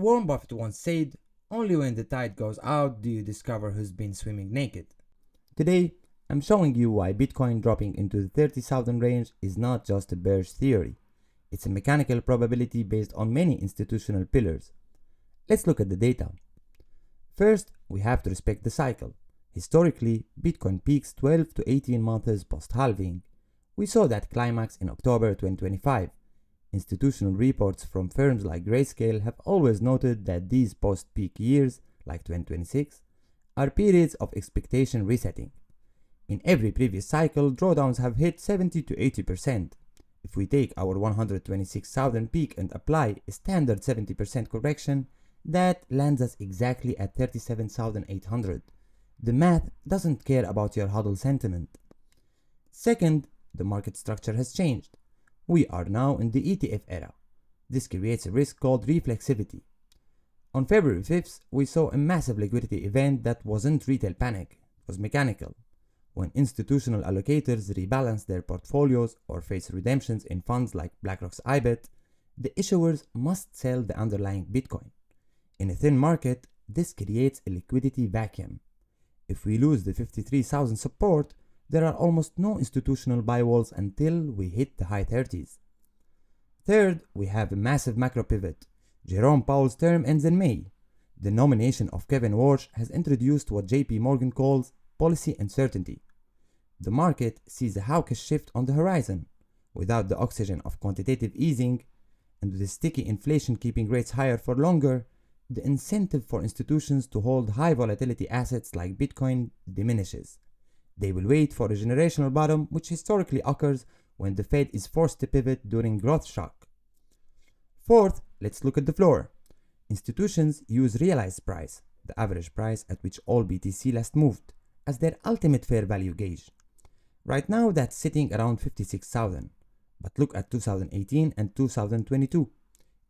Warren Buffett once said, "Only when the tide goes out do you discover who's been swimming naked." Today, I'm showing you why Bitcoin dropping into the 30,000 range is not just a bearish theory. It's a mechanical probability based on many institutional pillars. Let's look at the data. First, we have to respect the cycle. Historically, Bitcoin peaks 12 to 18 months post-halving. We saw that climax in October 2025. Institutional reports from firms like Grayscale have always noted that these post-peak years, like 2026, are periods of expectation resetting. In every previous cycle, drawdowns have hit 70 to 80%. If we take our 126,000 peak and apply a standard 70% correction, that lands us exactly at 37,800. The math doesn't care about your huddle sentiment. Second, the market structure has changed. We are now in the ETF era. This creates a risk called reflexivity. On February 5th, we saw a massive liquidity event that wasn't retail panic, it was mechanical. When institutional allocators rebalance their portfolios or face redemptions in funds like BlackRock's IBET, the issuers must sell the underlying Bitcoin. In a thin market, this creates a liquidity vacuum. If we lose the 53,000 support, there are almost no institutional buy walls until we hit the high 30s. Third, we have a massive macro pivot. Jerome Powell's term ends in May. The nomination of Kevin Warsh has introduced what JP Morgan calls policy uncertainty. The market sees a hawkish shift on the horizon. Without the oxygen of quantitative easing, and with the sticky inflation keeping rates higher for longer, the incentive for institutions to hold high volatility assets like Bitcoin diminishes. They will wait for a generational bottom, which historically occurs when the Fed is forced to pivot during growth shock. Fourth, let's look at the floor. Institutions use realized price, the average price at which all BTC last moved, as their ultimate fair value gauge. Right now that's sitting around 56,000, but look at 2018 and 2022.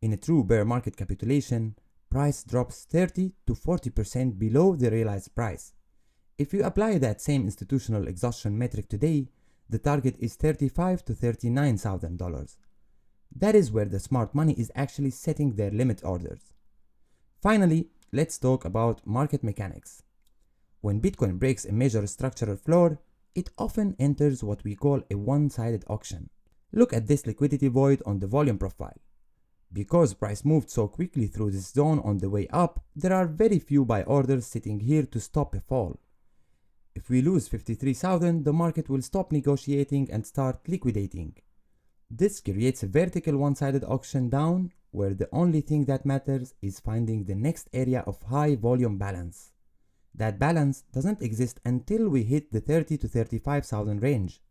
In a true bear market capitulation, price drops 30 to 40% below the realized price. If you apply that same institutional exhaustion metric today, the target is $35,000 to $39,000. That is where the smart money is actually setting their limit orders. Finally, let's talk about market mechanics. When Bitcoin breaks a major structural floor, it often enters what we call a one-sided auction. Look at this liquidity void on the volume profile. Because price moved so quickly through this zone on the way up, there are very few buy orders sitting here to stop a fall. If we lose 53,000, the market will stop negotiating and start liquidating. This creates a vertical one-sided auction down, where the only thing that matters is finding the next area of high volume balance. That balance doesn't exist until we hit the 30 to 35,000 range.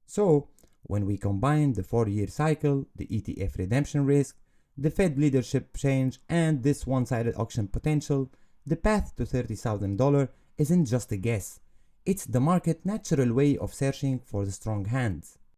So, when we combine the 4-year cycle, the ETF redemption risk, the Fed leadership change, and this one-sided auction potential, the path to $30,000 isn't just a guess. It's the market's natural way of searching for the strong hands.